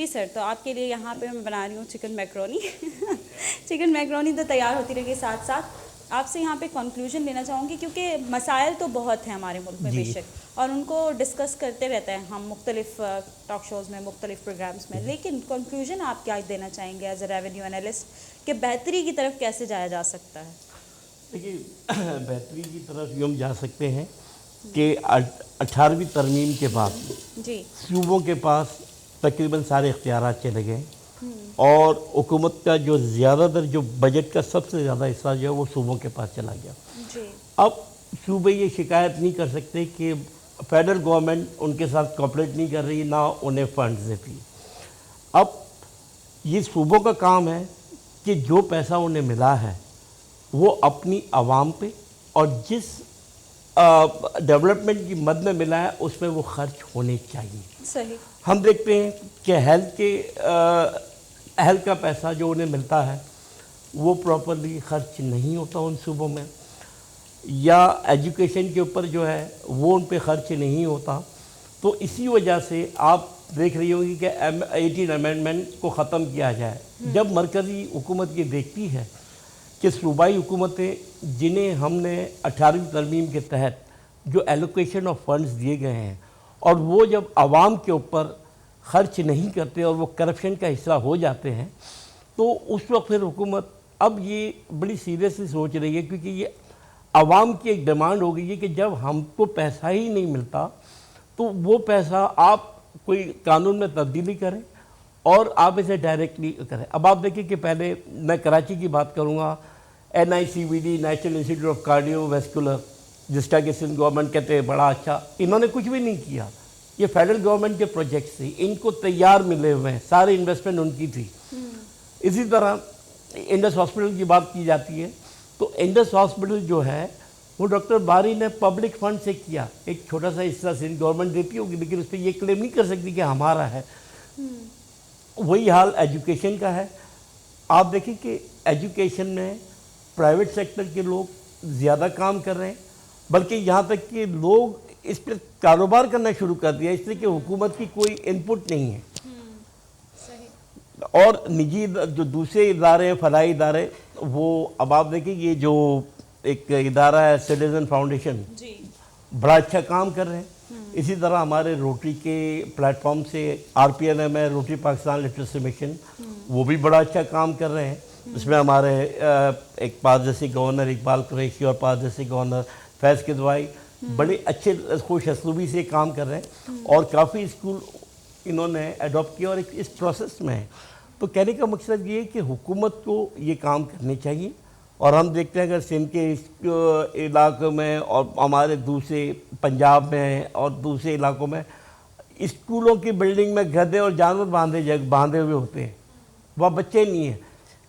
جی سر، تو آپ کے لیے یہاں پہ میں بنا رہی ہوں چکن میکرونی چکن میکرونی تو تیار ہوتی رہے گی ساتھ ساتھ. آپ سے یہاں پہ کنکلوژن لینا چاہوں گی کیونکہ مسائل تو بہت ہیں ہمارے ملک میں بے جی شک، اور ان کو ڈسکس کرتے رہتے ہیں ہم مختلف ٹاک شوز میں، مختلف پروگرامس میں، لیکن کنکلوژن آپ کیا دینا چاہیں گے ایز اے ریونیو انالسٹ کہ بہتری کی طرف کیسے جایا جا سکتا ہے؟ دیکھیے، بہتری کی طرف یہ ہم جا سکتے ہیں کہ 18ویں ترمیم کے بعد جی صوبوں کے پاس تقریباً سارے اختیارات چلے گئے، اور حکومت کا جو زیادہ تر جو بجٹ کا سب سے زیادہ حصہ جو ہے وہ صوبوں کے پاس چلا گیا. جی اب صوبے یہ شکایت نہیں کر سکتے کہ فیڈرل گورنمنٹ ان کے ساتھ کوآپریٹ نہیں کر رہی، نہ انہیں فنڈز دیتی. اب یہ صوبوں کا کام ہے کہ جو پیسہ انہیں ملا ہے وہ اپنی عوام پہ اور جس ڈیولپمنٹ کی مد میں ملا ہے اس میں وہ خرچ ہونے چاہیے. صحیح. ہم دیکھتے ہیں کہ ہیلتھ کا پیسہ جو انہیں ملتا ہے وہ پراپرلی خرچ نہیں ہوتا ان صوبوں میں، یا ایجوکیشن کے اوپر جو ہے وہ ان پہ خرچ نہیں ہوتا. تو اسی وجہ سے آپ دیکھ رہی ہوگی کہ 18 امینڈمنٹ کو ختم کیا جائے. جب مرکزی حکومت یہ دیکھتی ہے کہ صوبائی حکومتیں جنہیں ہم نے 18ویں ترمیم کے تحت جو ایلوکیشن آف فنڈز دیے گئے ہیں، اور وہ جب عوام کے اوپر خرچ نہیں کرتے اور وہ کرپشن کا حصہ ہو جاتے ہیں، تو اس وقت پھر حکومت اب یہ بڑی سیریسلی سوچ رہی ہے، کیونکہ یہ عوام کی ایک ڈیمانڈ ہو گئی ہے کہ جب ہم کو پیسہ ہی نہیں ملتا تو وہ پیسہ آپ کوئی قانون میں تبدیلی کریں اور آپ اسے ڈائریکٹلی کریں. اب آپ دیکھیں کہ پہلے میں کراچی کی بات کروں گا، NICVD national institute of cardio vascular, جس کا کہ سندھ گورنمنٹ کہتے ہیں بڑا اچھا، انہوں نے کچھ بھی نہیں کیا. یہ فیڈرل گورنمنٹ کے پروجیکٹس تھے، ان کو تیار ملے ہوئے ہیں، سارے انویسٹمنٹ ان کی تھی. اسی طرح انڈس ہاسپٹل کی بات کی جاتی ہے، تو انڈس ہاسپٹل جو ہے وہ ڈاکٹر باری نے پبلک فنڈ سے کیا. ایک چھوٹا سا حصہ سندھ گورنمنٹ دیتی ہوگی، لیکن اس پہ یہ کلیم نہیں کر سکتی کہ ہمارا ہے. وہی حال ایجوکیشن کا ہے. آپ دیکھیں کہ ایجوکیشن میں پرائیویٹ سیکٹر کے لوگ زیادہ کام کر رہے ہیں، بلکہ یہاں تک کہ لوگ اس پہ کاروبار کرنا شروع کر دیا، اس لیے کہ حکومت کی کوئی انپٹ نہیں ہے. اور نجی جو دوسرے ادارے ہیں، فلاحی ادارے، وہ اب آپ دیکھیں یہ جو ایک ادارہ ہے سٹیزن فاؤنڈیشن، بڑا اچھا کام کر رہے ہیں. اسی طرح ہمارے روٹری کے پلیٹ فارم سے RPLM ہے، روٹری پاکستان لٹریسی مشن، وہ بھی بڑا اچھا کام کر رہے ہیں. اس میں ہمارے ایک پادسی گورنر اقبال قریشی اور پادسی گورنر فیض کدوائی بڑے اچھے خوش اسلوبی سے کام کر رہے ہیں، اور کافی اسکول انہوں نے ایڈاپٹ کیا اور اس پروسیس میں ہے. تو کہنے کا مقصد یہ ہے کہ حکومت کو یہ کام کرنے چاہیے. اور ہم دیکھتے ہیں اگر سندھ کے اس علاقوں میں اور ہمارے دوسرے پنجاب میں اور دوسرے علاقوں میں اسکولوں کی بلڈنگ میں گدھے اور جانور باندھے ہوئے ہوتے ہیں، وہ بچے نہیں ہیں.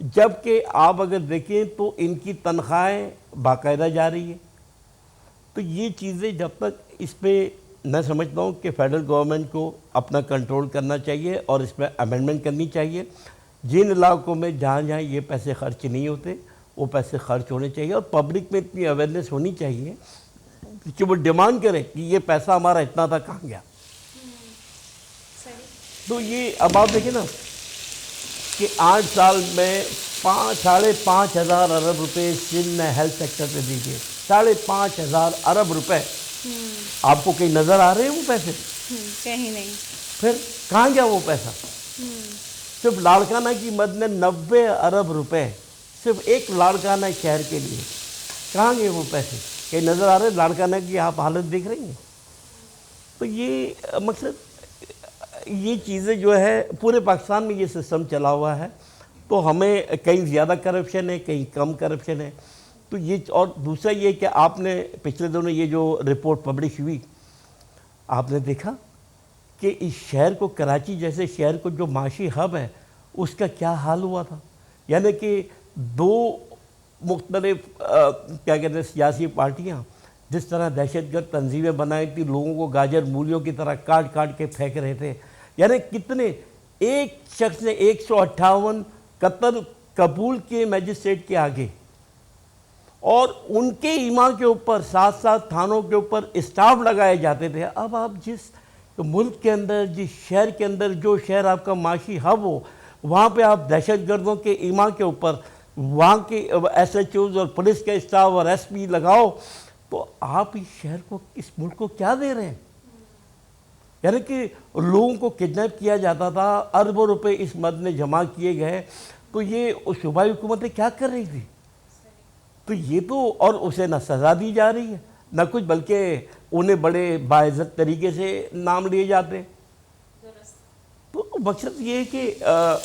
جبکہ آپ اگر دیکھیں تو ان کی تنخواہیں باقاعدہ جاری ہیں. تو یہ چیزیں جب تک اس پہ میں سمجھتا ہوں کہ فیڈرل گورنمنٹ کو اپنا کنٹرول کرنا چاہیے اور اس میں امینڈمنٹ کرنی چاہیے. جن علاقوں میں جہاں یہ پیسے خرچ نہیں ہوتے وہ پیسے خرچ ہونے چاہیے، اور پبلک میں اتنی اویئرنیس ہونی چاہیے کہ وہ ڈیمانڈ کرے کہ یہ پیسہ ہمارا اتنا تھا کہاں گیا. تو یہ اب آپ دیکھیں نا کہ 8 سال میں 5,500 ارب روپے سندھ نے ہیلتھ سیکٹر پہ دی گئے. 5,500 ارب روپے. آپ کو کہیں نظر آ رہے ہیں وہ پیسے؟ کہیں نہیں. پھر کہاں گیا وہ پیسہ؟ صرف لاڑکانہ کی مد میں 90 ارب روپے صرف ایک لاڑکانہ شہر کے لیے. کہاں گئے وہ پیسے؟ کہیں نظر آ رہے ہیں؟ لاڑکانہ کی آپ حالت دیکھ رہی ہیں. تو یہ مقصد یہ چیزیں جو ہے پورے پاکستان میں یہ سسٹم چلا ہوا ہے. تو ہمیں کہیں زیادہ کرپشن ہے، کہیں کم کرپشن ہے. تو یہ، اور دوسرا یہ کہ آپ نے پچھلے دنوں یہ جو رپورٹ پبلش ہوئی، آپ نے دیکھا کہ اس شہر کو، کراچی جیسے شہر کو جو معاشی ہب ہے، اس کا کیا حال ہوا تھا. یعنی کہ 2 مختلف کیا کہتے ہیں سیاسی پارٹیاں جس طرح دہشت گرد تنظیمیں بنائی تھی، لوگوں کو گاجر مولیوں کی طرح کاٹ کاٹ کے پھینک رہے تھے. یعنی کتنے، ایک شخص نے 158 قتل قبول کیے میجسٹریٹ کے آگے، اور ان کے ایمان کے اوپر 7 تھانوں کے اوپر اسٹاف لگائے جاتے تھے. اب آپ جس تو ملک کے اندر جس شہر کے اندر جو شہر آپ کا معاشی ہب ہو وہاں پہ آپ دہشت گردوں کے ایمان کے اوپر وہاں کے ایس ایچ اوز اور پولیس کا اسٹاف اور ایس پی لگاؤ تو آپ اس شہر کو اس ملک کو کیا دے رہے ہیں؟ یعنی کہ لوگوں کو کڈنیپ کیا جاتا تھا، اربوں روپے اس مد میں جمع کیے گئے، تو یہ صوبائی حکومتیں کیا کر رہی تھی؟ تو یہ تو اور اسے نہ سزا دی جا رہی ہے نہ کچھ، بلکہ انہیں بڑے باعزت طریقے سے نام لیے جاتے ہیں۔ تو مقصد یہ ہے کہ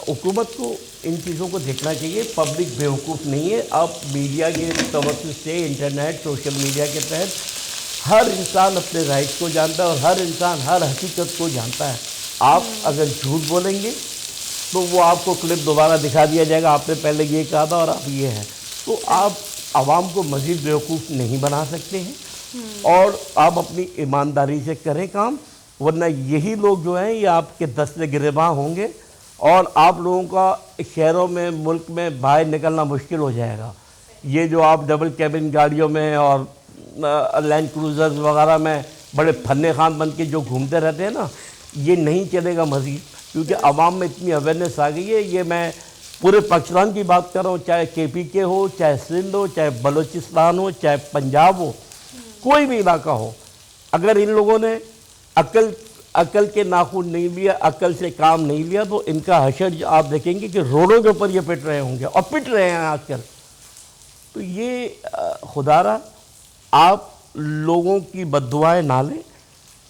حکومت کو ان چیزوں کو دیکھنا چاہیے، پبلک بیوقوف نہیں ہے۔ آپ میڈیا کے توسط سے، انٹرنیٹ، سوشل میڈیا کے تحت ہر انسان اپنے رائٹس کو جانتا ہے اور ہر انسان ہر حقیقت کو جانتا ہے۔ آپ اگر جھوٹ بولیں گے تو وہ آپ کو کلپ دوبارہ دکھا دیا جائے گا، آپ نے پہلے یہ کہا تھا اور اب یہ ہے، تو آپ عوام کو مزید بیوقوف نہیں بنا سکتے ہیں، اور آپ اپنی ایمانداری سے کریں کام، ورنہ یہی لوگ جو ہیں یہ آپ کے دست گریباں ہوں گے اور آپ لوگوں کا شہروں میں، ملک میں باہر نکلنا مشکل ہو جائے گا۔ یہ جو آپ ڈبل کیبن گاڑیوں میں اور لینڈ کروزرز وغیرہ میں بڑے پھنے خان بن کے جو گھومتے رہتے ہیں نا، یہ نہیں چلے گا مزید، کیونکہ عوام میں اتنی اویئرنیس آ گئی ہے۔ یہ میں پورے پاکستان کی بات کر رہا ہوں، چاہے کے پی کے ہو، چاہے سندھ ہو، چاہے بلوچستان ہو، چاہے پنجاب ہو، کوئی بھی علاقہ ہو، اگر ان لوگوں نے عقل کے ناخن نہیں لیا، عقل سے کام نہیں لیا، تو ان کا حشر آپ دیکھیں گے کہ روڈوں کے اوپر یہ پٹ رہے ہوں گے اور پٹ رہے ہیں آج کل۔ تو یہ خدا را آپ لوگوں کی بد دعائیں نہ لیں،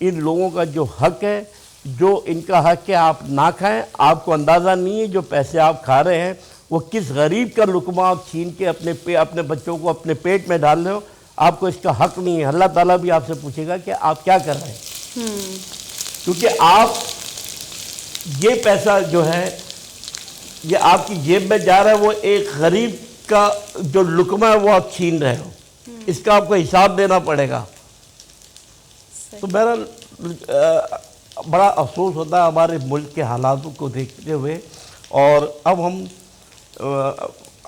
ان لوگوں کا جو حق ہے، جو ان کا حق ہے آپ نہ کھائیں۔ آپ کو اندازہ نہیں ہے جو پیسے آپ کھا رہے ہیں وہ کس غریب کا لقمہ آپ چھین کے اپنے بچوں کو اپنے پیٹ میں ڈال رہے ہو، آپ کو اس کا حق نہیں ہے۔ اللہ تعالیٰ بھی آپ سے پوچھے گا کہ آپ کیا کر رہے ہیں، کیونکہ آپ یہ پیسہ جو ہے یہ آپ کی جیب میں جا رہا ہے، وہ ایک غریب کا جو لقمہ ہے وہ آپ چھین رہے ہو، اس کا آپ کو حساب دینا پڑے گا۔ تو بہرحال بڑا افسوس ہوتا ہے ہمارے ملک کے حالاتوں کو دیکھتے ہوئے، اور اب ہم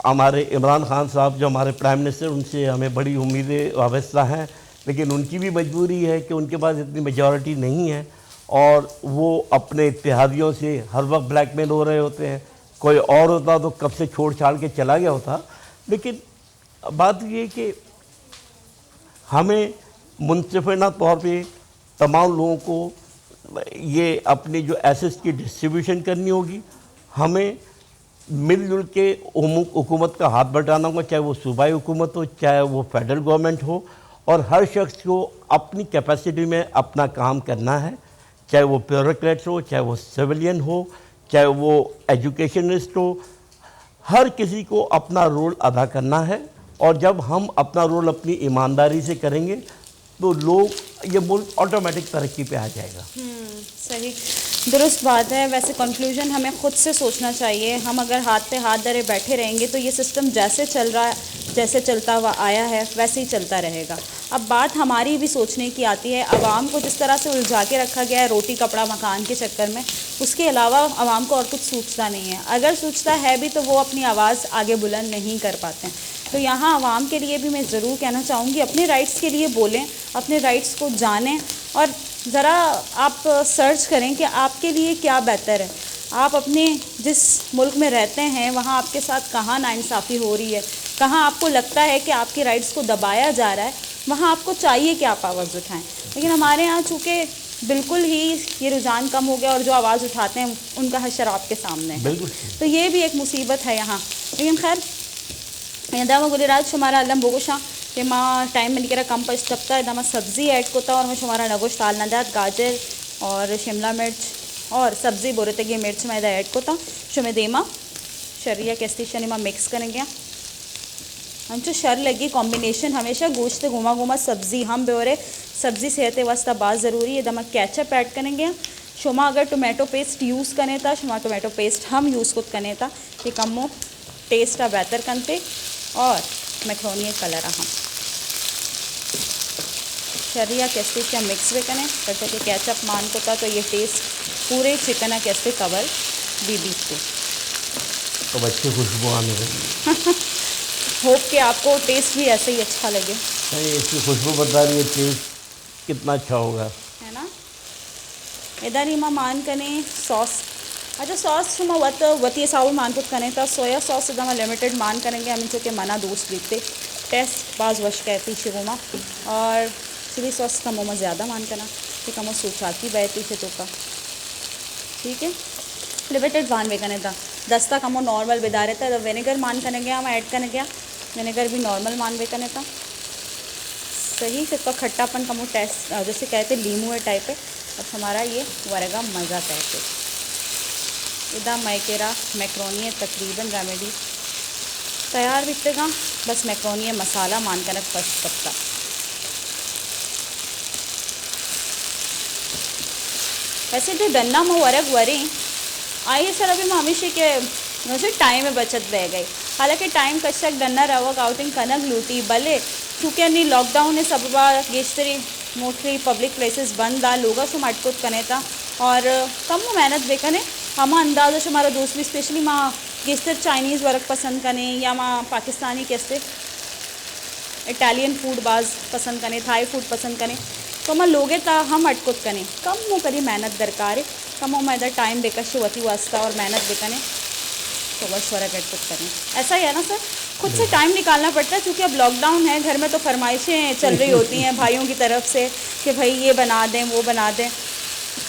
ہمارے عمران خان صاحب جو ہمارے پرائم منسٹر، ان سے ہمیں بڑی امیدیں وابستہ ہیں، لیکن ان کی بھی مجبوری ہے کہ ان کے پاس اتنی میجورٹی نہیں ہے، اور وہ اپنے اتحادیوں سے ہر وقت بلیک میل ہو رہے ہوتے ہیں۔ کوئی اور ہوتا تو کب سے چھوڑ چھاڑ کے چلا گیا ہوتا، لیکن بات یہ کہ ہمیں منصفانہ طور پہ تمام لوگوں کو یہ اپنی جو ایسیٹس کی ڈسٹریبیوشن کرنی ہوگی، ہمیں مل جل کے حکومت کا ہاتھ بٹانا ہوگا، چاہے وہ صوبائی حکومت ہو، چاہے وہ فیڈرل گورنمنٹ ہو، اور ہر شخص کو اپنی کیپیسٹی میں اپنا کام کرنا ہے، چاہے وہ بیوروکریٹس ہو، چاہے وہ سویلین ہو، چاہے وہ ایجوکیشنسٹ ہو، ہر کسی کو اپنا رول ادا کرنا ہے، اور جب ہم اپنا رول اپنی ایمانداری سے کریں گے تو لوگ یہ ملک آٹومیٹک ترقی پہ آ جائے گا۔ صحیح، درست بات ہے۔ ویسے کنکلوژن ہمیں خود سے سوچنا چاہیے، ہم اگر ہاتھ پہ ہاتھ دھرے بیٹھے رہیں گے تو یہ سسٹم جیسے چل رہا ہے، جیسے چلتا ہوا آیا ہے ویسے ہی چلتا رہے گا۔ اب بات ہماری بھی سوچنے کی آتی ہے، عوام کو جس طرح سے الجھا کے رکھا گیا ہے روٹی کپڑا مکان کے چکر میں، اس کے علاوہ عوام کو اور کچھ سوچتا نہیں ہے، اگر سوچتا ہے بھی تو وہ اپنی آواز آگے بلند نہیں کر پاتے ہیں۔ تو یہاں عوام کے لیے بھی میں ضرور کہنا چاہوں گی، اپنے رائٹس کے لیے بولیں، اپنے رائٹس کو جانیں، اور ذرا آپ سرچ کریں کہ آپ کے لیے کیا بہتر ہے۔ آپ اپنے جس ملک میں رہتے ہیں وہاں آپ کے ساتھ کہاں ناانصافی ہو رہی ہے، کہاں آپ کو لگتا ہے کہ آپ کے رائٹس کو دبایا جا رہا ہے، وہاں آپ کو چاہیے کہ آپ آواز اٹھائیں۔ لیکن ہمارے ہاں چونکہ بالکل ہی یہ رجحان کم ہو گیا، اور جو آواز اٹھاتے ہیں ان کا حشر آپ کے سامنے ہے، بالکل، تو یہ بھی ایک مصیبت ہے یہاں۔ لیکن خیر داما گلی راج شمارا علم بوگوشاں کہ ماں ٹائم میں نکرا کم پش چپتا ہے داما سبزی ایڈ کوتا، اور میں شمارا نگوش تال ندات گاجر اور شملہ مرچ اور سبزی بورتے گی مرچ میں ایڈ کوتا شمیں دیما شریعہ کیستی شنی ماں مکس کریں گیا ہم چو شر لگی کمبینیشن ہمیشہ گوشت گھوما گھوما سبزی ہم بیورے سبزی صحت واسطہ بات ضروری ہے، دما کیچپ ایڈ کریں گے۔ شما اگر ٹومیٹو پیسٹ یوز کریں تا شما ٹومیٹو پیسٹ ہم یوز کت کریں تا یہ کمو ٹیسٹ بہتر کنتے، اور میکرونی کلر ہم شریعہ کیسے کیا مکس بھی کریں کرتے کہ کیچپ مان کو تھا تو یہ ٹیسٹ پورے چکن کیسے کور بھی بیف کو اب اچھی خوشبو آنے لگی، ہوپ کہ آپ کو ٹیسٹ بھی ایسے ہی اچھا لگے۔ نہیں اس کی خوشبو بتا رہی ہے ٹیسٹ کتنا اچھا ہوگا، ہے نا؟ ادھر ہی مان کنے سوس اچھا سوس شما وتی ساول مان کت کنے تا سویا سوس دما لمیٹڈ مان کریں گے ہمیں چونکہ منا دوست دیتے ٹیسٹ باز وش کہتی شروع اور چلی سوس کا موما زیادہ مان کرنا کہ کم سوچاتی بیتی سے تو کا ٹھیک ہے لمیٹڈ وان وے کنے تھا دستا کمو نارمل بدا رہتا ہے وینیگر مان کرنے گیا ہم ایڈ کرنے گیا وینیگر بھی نارمل مان وے کرنے تھا صحیح پھر کا کھٹا پن کمو ٹیسٹ جیسے کہتے لیمو ہے ٹائپ ہے اب ہمارا یہ ورگا مزہ کہتے ادا میکیرا میکرونی ہے تقریباً ریمیڈی تیار بکتے گا بس میکرونی ہے مسالہ مان کرنے فرسٹ پتا ویسے جو ڈنا میں ورگ وریں آئیے سر ابھی ہمیشہ کہ مجھے ٹائم میں بچت رہ گئی حالانکہ ٹائم کچھ ڈنا روگ آؤٹنگ کنگ لوٹی بلے چونکہ نہیں لاک ڈاؤن ہے سب گیشتری موسٹلی پبلک پلیسز بند آ لوگا شو مٹکوت کنے تھا اور کم محنت بے کنے ہما اندازہ سے ہمارا دوست بھی اسپیشلی ماں گیشتر چائنیز ورک پسند کنے یا ماں پاکستانی کیسے اٹالین فوڈ باز پسند کنے تھائی فوڈ پسند کنے تو میں لوگے تا ہم اٹکت کنے کم مو کری محنت درکار ہے کم میں ادھر ٹائم بے کر وتی واسطہ اور محنت بے کنے تو بس ورک اٹکت کریں ایسا ہی ہے نا سر خود سے ٹائم نکالنا پڑتا ہے کیونکہ اب لاک ڈاؤن ہے گھر میں تو فرمائشیں چل رہی ہوتی ہیں بھائیوں کی طرف سے کہ بھائی یہ بنا دیں وہ بنا دیں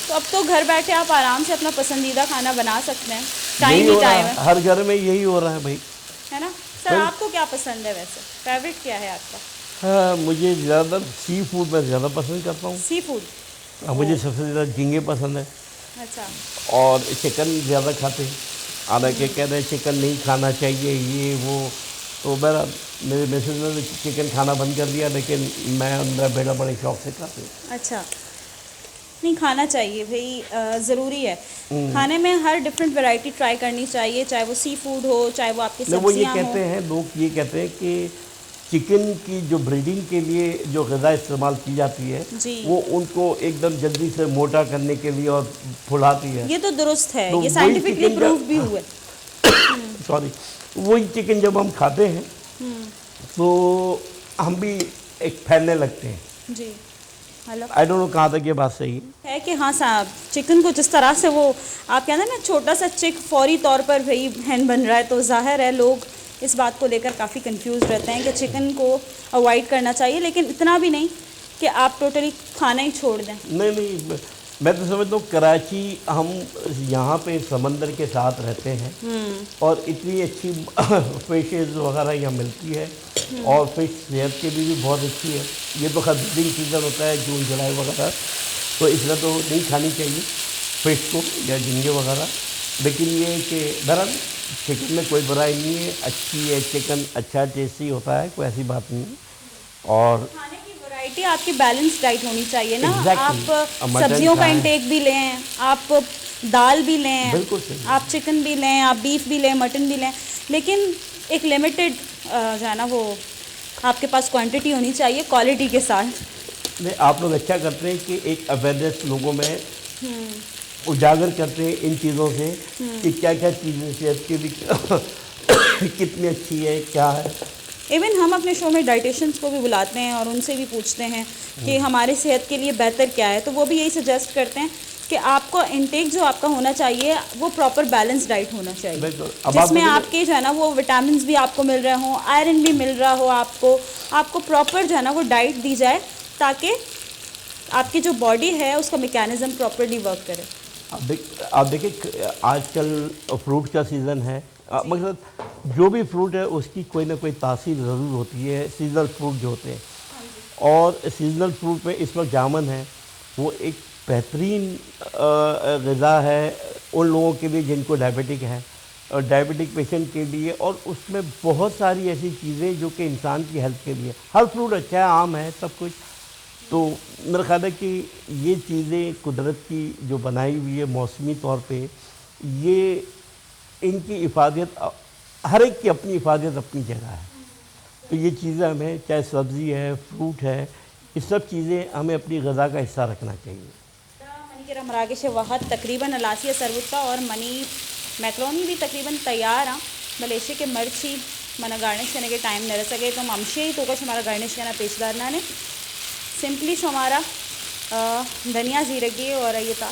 تو اب تو گھر بیٹھے آپ آرام سے اپنا پسندیدہ کھانا بنا سکتے ہیں ٹائم ہی ٹائم ہے ہر گھر میں یہی ہو رہا ہے بھائی ہے نا سر آپ کو کیا پسند ہے ویسے فیوریٹ کیا ہے آپ کا ہاں مجھے زیادہ سی فوڈ میں زیادہ پسند کرتا ہوں سی فوڈ مجھے سب سے زیادہ جھینگے پسند ہے اچھا اور چکن زیادہ کھاتے ہیں حالانکہ کہہ رہے ہیں چکن نہیں کھانا چاہیے یہ وہ تو میرے مسز نے چکن کھانا بند کر دیا لیکن میں میرا بیٹا بڑے شوق سے کھاتے ہیں اچھا نہیں کھانا چاہیے بھائی ضروری ہے کھانے میں ہر ڈفرینٹ ورائٹی ٹرائی کرنی چاہیے چاہے وہ سی فوڈ ہو چاہے وہ آپ کی وہ یہ سبزیاں کہتے ہیں لوگ یہ کہتے ہیں کہ چکن کی جو بریڈنگ کے لیے جو غذا استعمال کی جاتی ہے جی وہ ان کو ایک دم جلدی سے موٹا کرنے کے لیے اور پھلاتی ہے یہ تو درست ہے تو یہ وہی سائنٹیفکلی چکن پروف بھی ہوئے سوری وہی چکن جب ہم کھاتے ہیں تو ہم بھی ایک پھیلنے لگتے ہیں جی ہلو آئی ڈونٹ نو کہاں تک یہ بات صحیح ہے کہ ہاں صاحب چکن کو جس طرح سے وہ آپ کہتے ہیں نا چھوٹا سا چک فوری طور پر بھائی ہین بن رہا ہے تو ظاہر ہے لوگ اس بات کو لے کر کافی کنفیوز رہتے ہیں کہ چکن کو اوائڈ کرنا چاہیے لیکن اتنا بھی نہیں کہ آپ ٹوٹلی کھانا ہی چھوڑ دیں نہیں میں تو سمجھتا ہوں کراچی ہم یہاں پہ سمندر کے ساتھ رہتے ہیں اور اتنی اچھی فشز وغیرہ یہاں ملتی ہے اور فش صحت کے بھی بہت اچھی ہے یہ تو خیر بریڈنگ سیزن ہوتا ہے جون جولائی وغیرہ تو اس لیے تو نہیں کھانی چاہیے فش کو یا جھینگے وغیرہ لیکن یہ کہ بہرحال چکن میں کوئی برائی نہیں ہے اچھی ہے چکن اچھا ٹیسٹی ہوتا ہے کوئی ایسی بات نہیں ہے اور کھانے کی ورائٹی آپ کی بیلنس ڈائٹ ہونی چاہیے نا Exactly. آپ مٹن سبزیوں کا کھائیں. انٹیک بھی لیں آپ دال بھی لیں بالکل صحیح. آپ چکن بھی لیں آپ بیف بھی لیں مٹن بھی لیں لیکن ایک لمیٹڈ جو ہے نا وہ آپ کے پاس کوانٹٹی ہونی چاہیے کوالٹی کے ساتھ نہیں آپ لوگ اچھا کرتے ہیں کہ ایک اویئرنیس لوگوں میں اجاگر کرتے ہیں ان چیزوں سے کہ کیا کیا چیزیں صحت کے بھی کتنی اچھی ہے کیا ہے ایون ہم اپنے شو میں ڈائٹیشنس کو بھی بلاتے ہیں اور ان سے بھی پوچھتے ہیں کہ ہماری صحت کے لیے بہتر کیا ہے تو وہ بھی یہی سجیسٹ کرتے ہیں کہ آپ کو انٹیک جو آپ کا ہونا چاہیے وہ پراپر بیلنس ڈائٹ ہونا چاہیے بالکل. جس میں آپ کے جو ہے نا وہ وٹامنس بھی آپ کو مل رہے ہوں آئرن بھی مل رہا ہو آپ کو پراپر جو ہے نا وہ ڈائٹ دی جائے تاکہ آپ کی جو باڈی ہے اس کا میکینزم پراپرلی ورک کرے آپ دیکھیں آج کل فروٹ کا سیزن ہے مقصد جو بھی فروٹ ہے اس کی کوئی نہ کوئی تاثیر ضرور ہوتی ہے سیزنل فروٹ جو ہوتے ہیں اور سیزنل فروٹ میں اس وقت جامن ہے وہ ایک بہترین غذا ہے ان لوگوں کے لیے جن کو ڈائبٹک ہے اور ڈائبٹک پیشنٹ کے لیے اور اس میں بہت ساری ایسی چیزیں جو کہ انسان کی ہیلتھ کے لیے ہر فروٹ اچھا ہے عام ہے سب کچھ تو میرا خیال ہے کہ یہ چیزیں قدرت کی جو بنائی ہوئی ہے موسمی طور پہ یہ ان کی افادیت ہر ایک کی اپنی افادیت اپنی جگہ ہے تو یہ چیزیں ہمیں چاہے سبزی ہے فروٹ ہے یہ سب چیزیں ہمیں اپنی غذا کا حصہ رکھنا چاہیے منی کے مراکش وقت تقریباً الاسیہ سروتا اور منی میکرونی بھی تقریباً تیار ہیں ملیشیا کے مرچی منا گارنش کرنے کے ٹائم نہ رہ سکے تو ممشے ہی تو کچھ ہمارا گارنش کرنا پیشدار نہ نے سمپلی شو ہمارا دھنیا زیرگی اور یہ تھا